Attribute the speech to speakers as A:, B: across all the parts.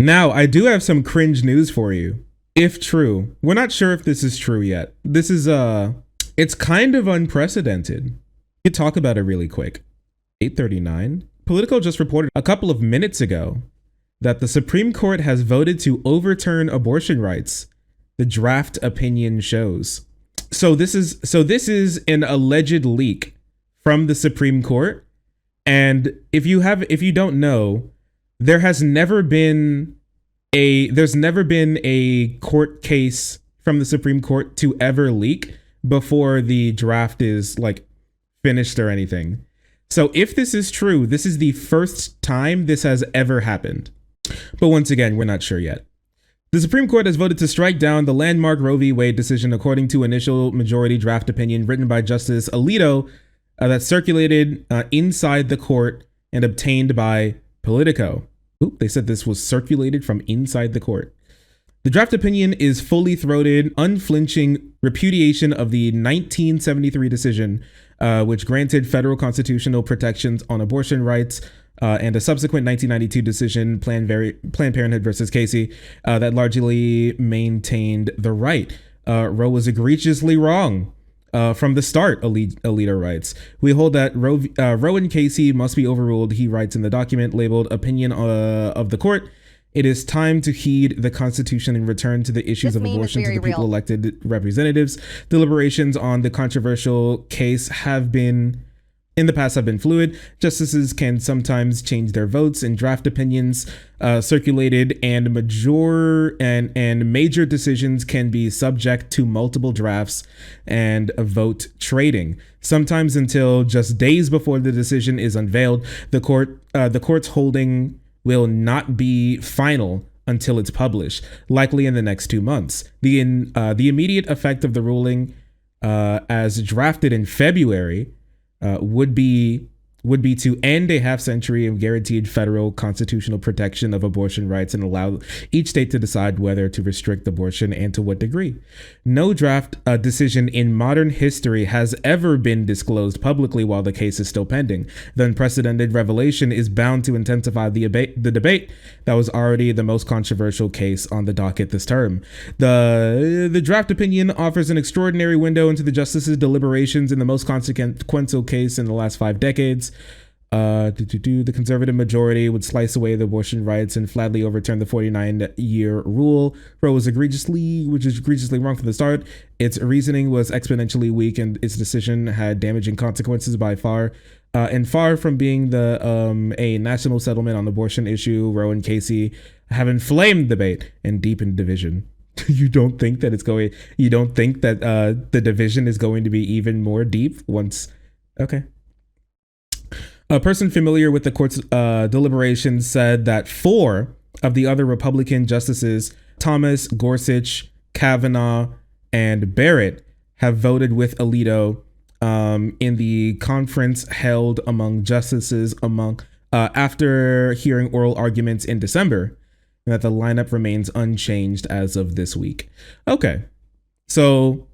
A: Now, I do have some cringe news for you. If true, we're not sure if this is true yet. This is, it's kind of unprecedented. We could talk about it really quick. 8:39. Politico just reported a couple of minutes ago that the Supreme Court has voted to overturn abortion rights. The draft opinion shows. So this is an alleged leak from the Supreme Court. And if you don't know, there's never been a court case from the Supreme Court to ever leak before the draft is like finished or anything. So if this is true, this is the first time this has ever happened. But once again, we're not sure yet. The Supreme Court has voted to strike down the landmark Roe v. Wade decision according to initial majority draft opinion written by Justice Alito that circulated inside the court and obtained by Politico. Oop, they said this was circulated from inside the court. The draft opinion is fully throated, unflinching repudiation of the 1973 decision, which granted federal constitutional protections on abortion rights, and a subsequent 1992 decision, Planned Parenthood versus Casey, that largely maintained the right. Roe was egregiously wrong from the start, Alito writes. We hold that Roe and Casey must be overruled, he writes in the document labeled Opinion of the Court. It is time to heed the Constitution and return to the issues of abortion to the people elected representatives. Deliberations on the controversial case have been fluid. Justices can sometimes change their votes, and draft opinions circulated and major decisions can be subject to multiple drafts and a vote trading. Sometimes until just days before the decision is unveiled, the court's holding will not be final until it's published, likely in the next 2 months. The immediate effect of the ruling, as drafted in February, would be to end a half century of guaranteed federal constitutional protection of abortion rights and allow each state to decide whether to restrict abortion and to what degree. No draft decision in modern history has ever been disclosed publicly while the case is still pending. The unprecedented revelation is bound to intensify the debate that was already the most controversial case on the docket this term. The draft opinion offers an extraordinary window into the justices' deliberations in the most consequential case in the last 5 decades. The conservative majority would slice away the abortion rights and flatly overturn the 49-year rule. Roe was egregiously wrong from the start. Its reasoning was exponentially weak, and its decision had damaging consequences by far. And far from being a national settlement on the abortion issue, Roe and Casey have inflamed debate and deepened division. You don't think that the division is going to be even more deep once? Okay. A person familiar with the court's deliberations said that 4 of the other Republican justices, Thomas, Gorsuch, Kavanaugh, and Barrett, have voted with Alito in the conference held among justices after hearing oral arguments in December, and that the lineup remains unchanged as of this week. Okay, so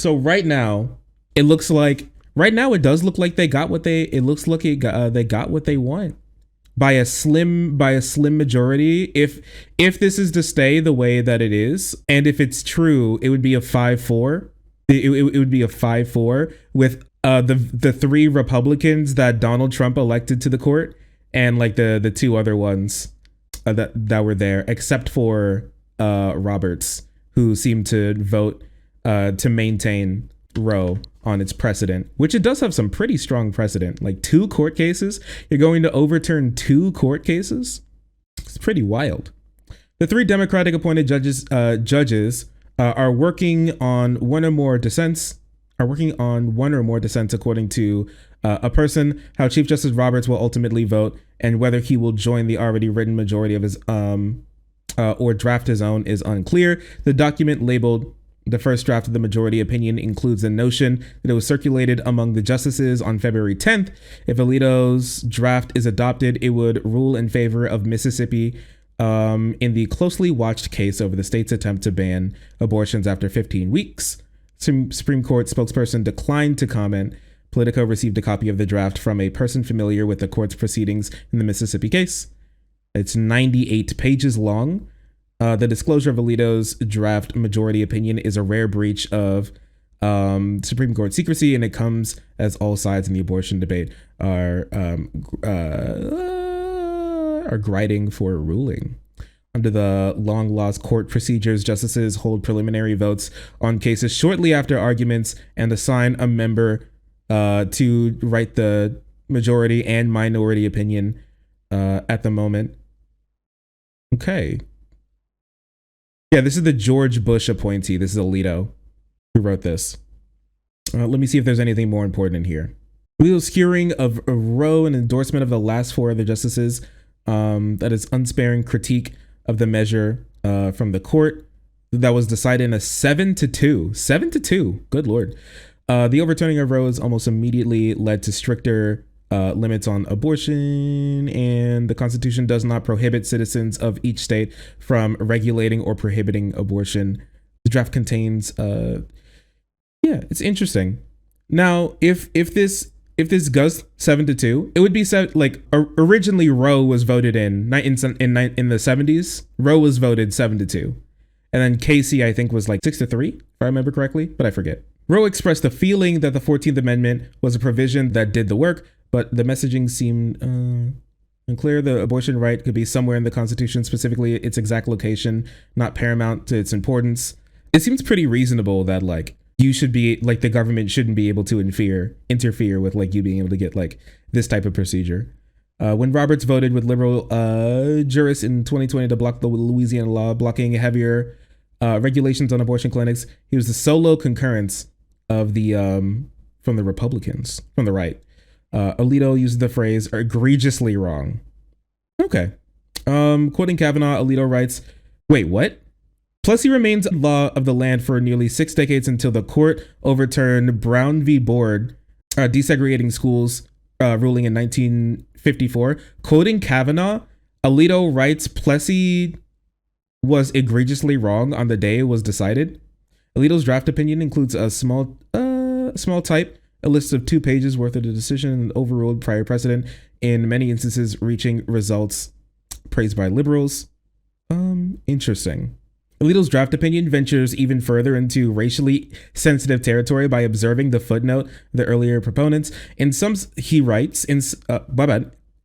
A: right now it looks like. Right now, it does look like they got what they got what they want by a slim majority. If this is to stay the way that it is, and if it's true, it would be a 5-4. It would be a 5-4 with the 3 Republicans that Donald Trump elected to the court, and like the 2 other ones that were there, except for Roberts, who seemed to vote to maintain Roe on its precedent, which it does have some pretty strong precedent, like 2 court cases. You're going to overturn 2 court cases? It's pretty wild. The 3 Democratic appointed judges are working on one or more dissents, according to a person. How Chief Justice Roberts will ultimately vote and whether he will join the already written majority of his or draft his own is unclear. The document labeled the first draft of the majority opinion includes the notion that it was circulated among the justices on February 10th. If Alito's draft is adopted, it would rule in favor of Mississippi in the closely watched case over the state's attempt to ban abortions after 15 weeks. Supreme Court spokesperson declined to comment. Politico received a copy of the draft from a person familiar with the court's proceedings in the Mississippi case. It's 98 pages long. The disclosure of Alito's draft majority opinion is a rare breach of Supreme Court secrecy, and it comes as all sides in the abortion debate are grinding for a ruling. Under the long lost court procedures, justices hold preliminary votes on cases shortly after arguments and assign a member to write the majority and minority opinion at the moment. Okay. Yeah, this is the George Bush appointee. This is Alito who wrote this. Let me see if there's anything more important in here. Alito's hearing of Roe, an endorsement of the last four other justices, that is unsparing critique of the measure from the court that was decided in a 7-2. 7-2. Good Lord. The overturning of Roe almost immediately led to stricter limits on abortion, and the Constitution does not prohibit citizens of each state from regulating or prohibiting abortion. The draft contains, it's interesting. Now, if this goes 7-2, it would be originally Roe was voted in the 70s. Roe was voted 7-2, and then Casey I think was like 6-3 if I remember correctly, but I forget. Roe expressed the feeling that the 14th Amendment was a provision that did the work, but the messaging seemed unclear. The abortion right could be somewhere in the Constitution, specifically its exact location, not paramount to its importance. It seems pretty reasonable that you should be the government shouldn't be able to interfere with you being able to get this type of procedure. When Roberts voted with liberal jurists in 2020 to block the Louisiana law blocking heavier regulations on abortion clinics, he was the solo concurrence of the from the Republicans, from the right. Alito used the phrase egregiously wrong. Okay. Quoting Kavanaugh, Alito writes, wait, what? Plus, he remains law of the land for nearly 6 decades until the court overturned Brown v. Board, desegregating schools ruling in 1954. Quoting Kavanaugh, Alito writes, Plessy was egregiously wrong on the day it was decided. Alito's draft opinion includes a small type, a list of 2 pages worth of the decision, and overruled prior precedent, in many instances reaching results praised by liberals. Interesting. Alito's draft opinion ventures even further into racially sensitive territory by observing the footnote the earlier proponents. In some, he writes, in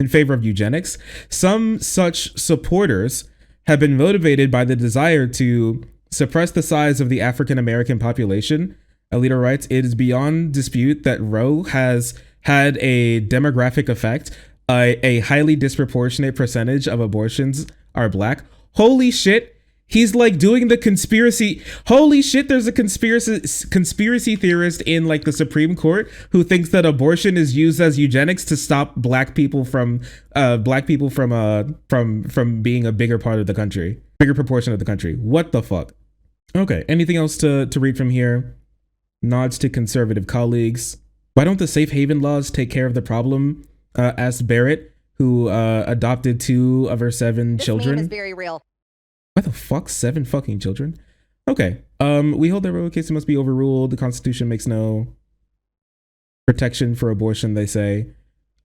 A: favor of eugenics, some such supporters have been motivated by the desire to suppress the size of the African American population. Alito writes, it is beyond dispute that Roe has had a demographic effect. A highly disproportionate percentage of abortions are black. Holy shit. He's doing the conspiracy. Holy shit, there's a conspiracy theorist in the Supreme Court who thinks that abortion is used as eugenics to stop black people from being a bigger part of the country, bigger proportion of the country. What the fuck? Okay, anything else to read from here? Nods to conservative colleagues. Why don't the safe haven laws take care of the problem? Asked Barrett, who adopted 2 of her 7 children.
B: This meme is very real.
A: Why the fuck 7 fucking children? Okay. We hold that Roe case must be overruled. The Constitution makes no protection for abortion, they say.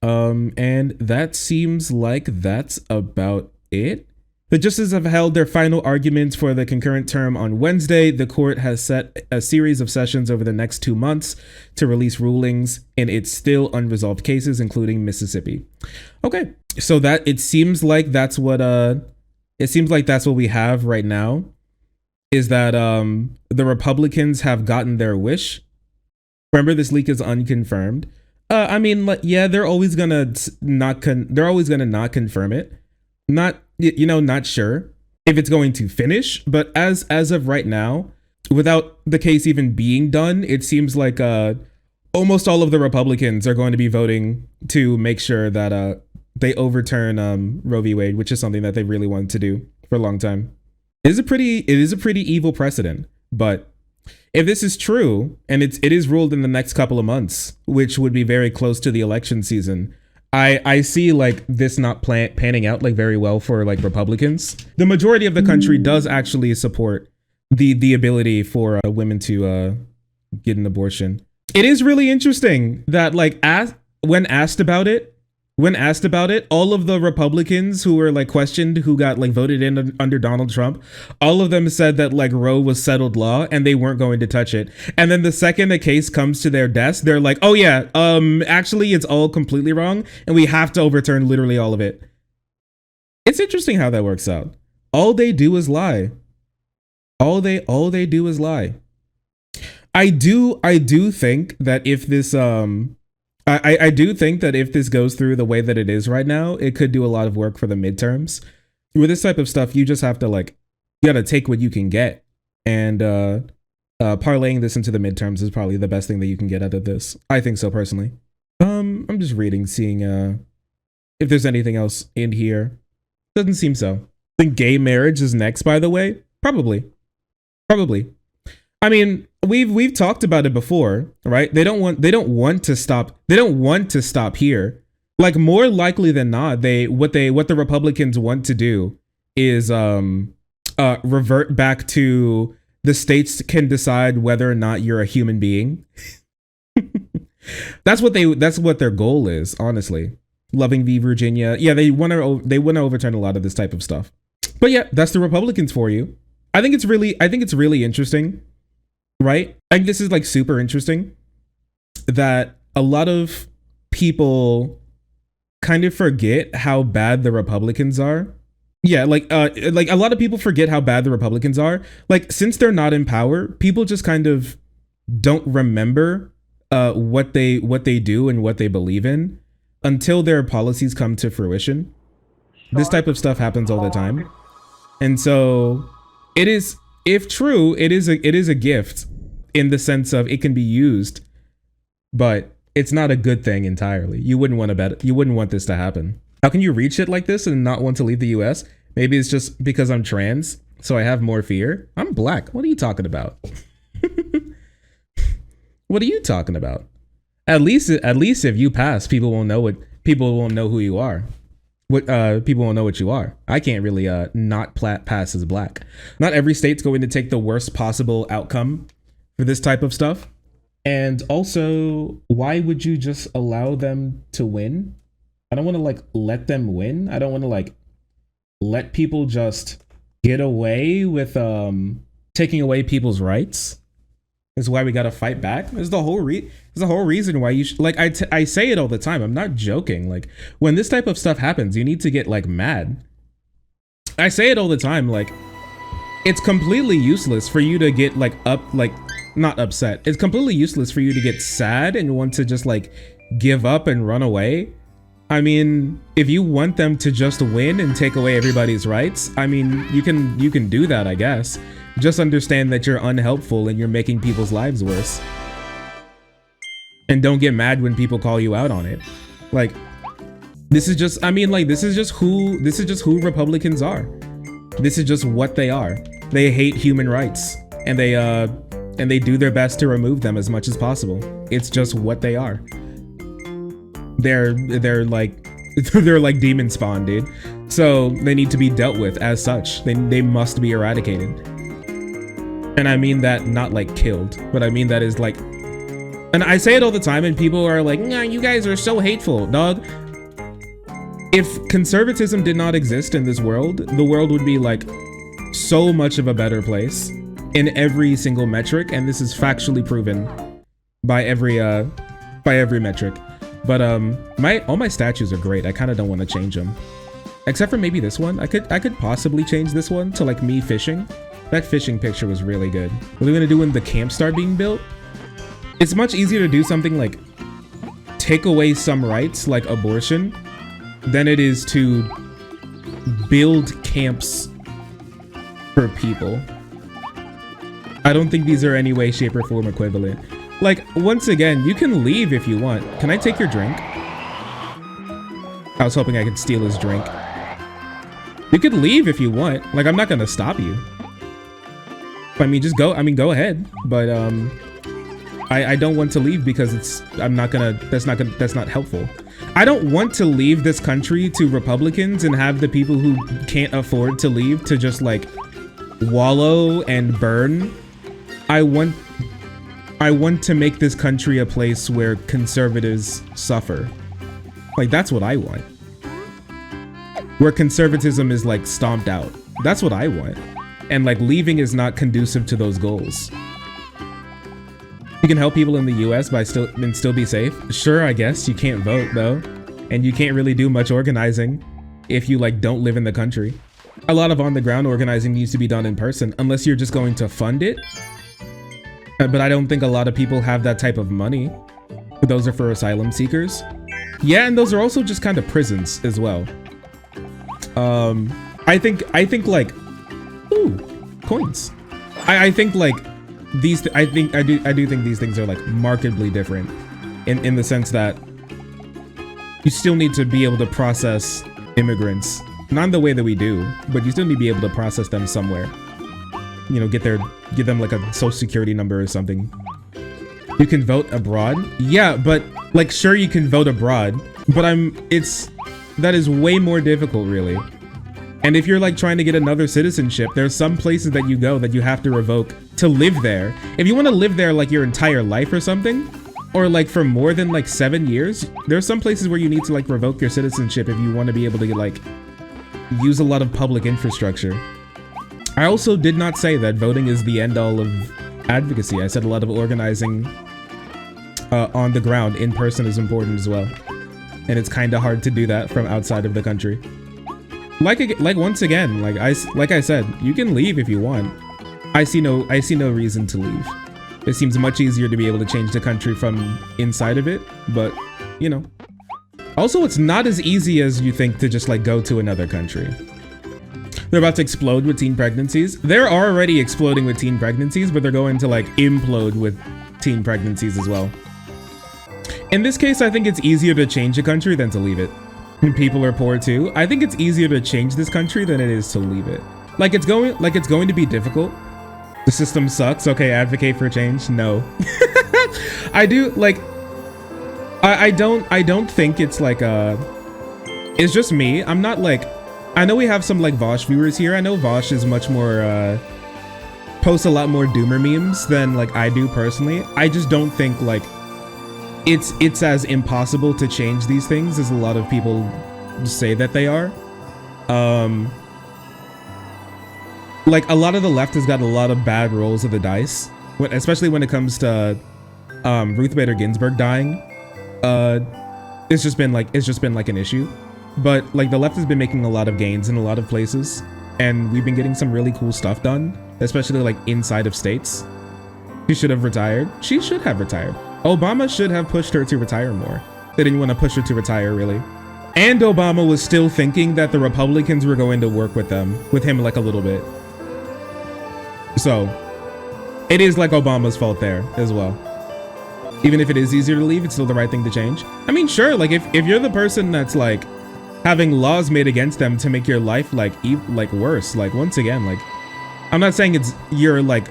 A: And that seems like that's about it. The justices have held their final arguments for the concurrent term on Wednesday. The court has set a series of sessions over the next 2 months to release rulings in its still unresolved cases, including Mississippi. Okay. So that it seems like that's what we have right now, is that the Republicans have gotten their wish. Remember, this leak is unconfirmed. They're always gonna not confirm it. Not sure if it's going to finish, but as of right now, without the case even being done, it seems like almost all of the Republicans are going to be voting to make sure that they overturn Roe v. Wade, which is something that they really wanted to do for a long time. It is a pretty evil precedent, but if this is true and it is ruled in the next couple of months, which would be very close to the election season, I see this not panning out very well for Republicans. The majority of the country does actually support the ability for women to get an abortion. It is really interesting that when asked about it, When asked about it, all of the Republicans who were like questioned, who got like voted in under Donald Trump, all of them said that like Roe was settled law and they weren't going to touch it. And then the second a case comes to their desk, they're like, oh yeah, actually it's all completely wrong and we have to overturn literally all of it. It's interesting how that works out. All they do is lie. All they do is lie. I do think that if this I do think that if this goes through the way that it is right now, it could do a lot of work for the midterms. With this type of stuff, you just have to like, you gotta take what you can get, and parlaying this into the midterms is probably the best thing that you can get out of this. I think so personally. I'm just reading, seeing if there's anything else in here. Doesn't seem so. I think gay marriage is next, by the way. Probably. I mean, we've talked about it before, right? They don't want to stop here. Like, more likely than not, what the Republicans want to do is revert back to the states can decide whether or not you're a human being. That's what their goal is, honestly. Loving v. Virginia. Yeah, they want to overturn a lot of this type of stuff. But yeah, that's the Republicans for you. I think it's really interesting. Right? I think this is like super interesting that a lot of people kind of forget how bad the Republicans are. Yeah, like a lot of people forget how bad the Republicans are. Like, since they're not in power, people just kind of don't remember what they do and what they believe in until their policies come to fruition. This type of stuff happens all the time. And so it is, if true, it is a gift in the sense of it can be used, but it's not a good thing entirely. You wouldn't want this to happen. How can you read shit like this and not want to leave the US? Maybe it's just because I'm trans, so I have more fear. I'm black. What are you talking about? What are you talking about? At least if you pass, people won't know who you are. People won't know what you are. I can't really not pass as black. Not every state's going to take the worst possible outcome for this type of stuff. And also, why would you just allow them to win? I don't want to like let them win. I don't want to like let people just get away with taking away people's rights. This is why we got to fight back. There's the whole reason why you like I say it all the time. I'm not joking. Like, when this type of stuff happens, you need to get like mad. I say it all the time. Like, it's completely useless for you to get like not upset. It's completely useless for you to get sad and want to just like give up and run away. I mean, if you want them to just win and take away everybody's rights, I mean, you can do that, I guess. Just understand that you're unhelpful and you're making people's lives worse. And don't get mad when people call you out on it. Like, this is just who Republicans are. This is just what they are. They hate human rights, and they do their best to remove them as much as possible. It's just what they are. They're like demon spawn, dude. So they need to be dealt with as such. They must be eradicated. And I mean that not like killed, but I mean that is like, and I say it all the time and people are like, nah, you guys are so hateful, dog. If conservatism did not exist in this world, the world would be like so much of a better place in every single metric, and this is factually proven by every metric. But all my statues are great. I kind of don't want to change them, except for maybe this one. I could possibly change this one to like me fishing. That fishing picture was really good. What are we gonna do when the camps start being built? It's much easier to do something like take away some rights like abortion than it is to build camps for people. I don't think these are any way, shape, or form equivalent. Like, once again, you can leave if you want. Can I take your drink? I was hoping I could steal his drink. You could leave if you want. Like, I'm not gonna stop you. I mean, just go. I mean, go ahead. But I don't want to leave because that's not helpful. I don't want to leave this country to Republicans and have the people who can't afford to leave to just like wallow and burn. I want to make this country a place where conservatives suffer. Like, that's what I want. Where conservatism is like stomped out. That's what I want. And like leaving is not conducive to those goals. You can help people in the US by still be safe. Sure, I guess you can't vote though. And you can't really do much organizing if you like don't live in the country. A lot of on the ground organizing needs to be done in person unless you're just going to fund it. But I don't think a lot of people have that type of money. Those are for asylum seekers. Yeah, and those are also just kind of prisons as well. I think like, ooh, coins. I think like these, I do think these things are like markedly different in the sense that you still need to be able to process immigrants, not in the way that we do, but you still need to be able to process them somewhere. You know, give them like a social security number or something. You can vote abroad. Yeah, but like, sure, you can vote abroad, but that is way more difficult, really. And if you're like trying to get another citizenship, there's some places that you go that you have to revoke to live there. If you want to live there like your entire life or something, or like for more than like 7 years, there's some places where you need to like revoke your citizenship if you want to be able to get, like use a lot of public infrastructure. I also did not say that voting is the end all of advocacy. I said a lot of organizing on the ground in person is important as well. And it's kind of hard to do that from outside of the country. Like once again, like I said, you can leave if you want. I see no reason to leave. It seems much easier to be able to change the country from inside of it, but you know. Also, it's not as easy as you think to just like go to another country. They're about to explode with teen pregnancies. They're already exploding with teen pregnancies, but they're going to like implode with teen pregnancies as well. In this case, I think it's easier to change a country than to leave it. And people are poor too. I think it's easier to change this country than it is to leave it. Like it's going to be difficult. The system sucks. Okay, advocate for change. No. I do like I don't think it's like it's just me. I'm not like, I know we have some like Vosh viewers here. I know Vosh is much more posts a lot more doomer memes than like I do personally. I just don't think like it's as impossible to change these things as a lot of people say that they are. Like a lot of the left has got a lot of bad rolls of the dice, especially when it comes to Ruth Bader Ginsburg dying. It's just been like an issue, but like the left has been making a lot of gains in a lot of places, and we've been getting some really cool stuff done, especially like inside of states. She should have retired. She should have retired. Obama should have pushed her to retire more. They didn't want to push her to retire, really. And Obama was still thinking that the Republicans were going to work with him like a little bit. So it is like Obama's fault there as well. Even if it is easier to leave, it's still the right thing to change. I mean, sure, like if you're the person that's like having laws made against them to make your life like worse, like once again, like I'm not saying you're like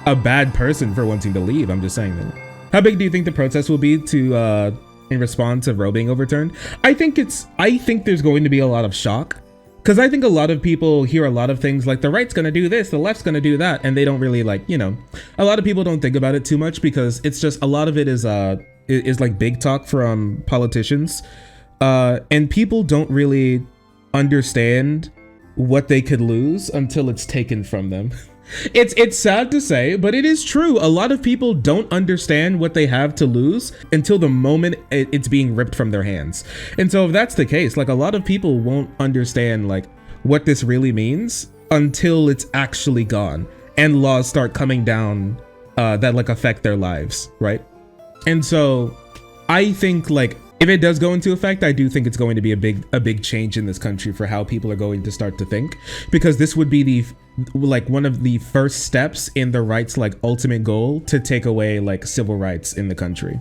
A: a bad person for wanting to leave. I'm just saying that. How big do you think the protest will be to in response to Roe being overturned? I think there's going to be a lot of shock, because I think a lot of people hear a lot of things like the right's gonna do this, the left's gonna do that, and they don't really like, you know, a lot of people don't think about it too much because it's just a lot of it is like big talk from politicians, and people don't really understand what they could lose until it's taken from them. It's sad to say, but it is true. A lot of people don't understand what they have to lose until the moment it's being ripped from their hands. And so if that's the case, like a lot of people won't understand like what this really means until it's actually gone and laws start coming down that like affect their lives, right? And so I think like if it does go into effect, I do think it's going to be a big change in this country for how people are going to start to think, because this would be one of the first steps in the right's like ultimate goal to take away like civil rights in the country.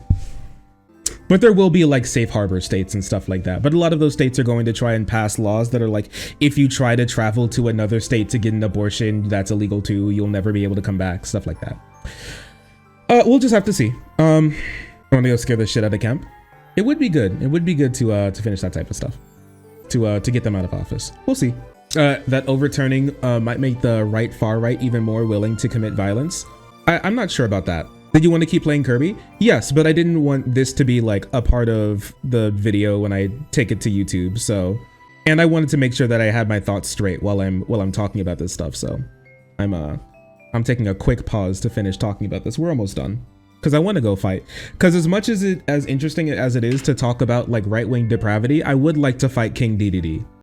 A: But there will be like safe harbor states and stuff like that. But a lot of those states are going to try and pass laws that are like, if you try to travel to another state to get an abortion, that's illegal too. You'll never be able to come back, stuff like that. We'll just have to see. I want to go scare the shit out of camp. It would be good. It would be good to finish that type of stuff, to get them out of office. We'll see. That overturning might make the far right even more willing to commit violence. I'm not sure about that. Did you want to keep playing Kirby? Yes, but I didn't want this to be like a part of the video when I take it to YouTube. So, and I wanted to make sure that I had my thoughts straight while I'm talking about this stuff. So, I'm taking a quick pause to finish talking about this. We're almost done because I want to go fight. Because as much as interesting as it is to talk about like right-wing depravity, I would like to fight King DDD.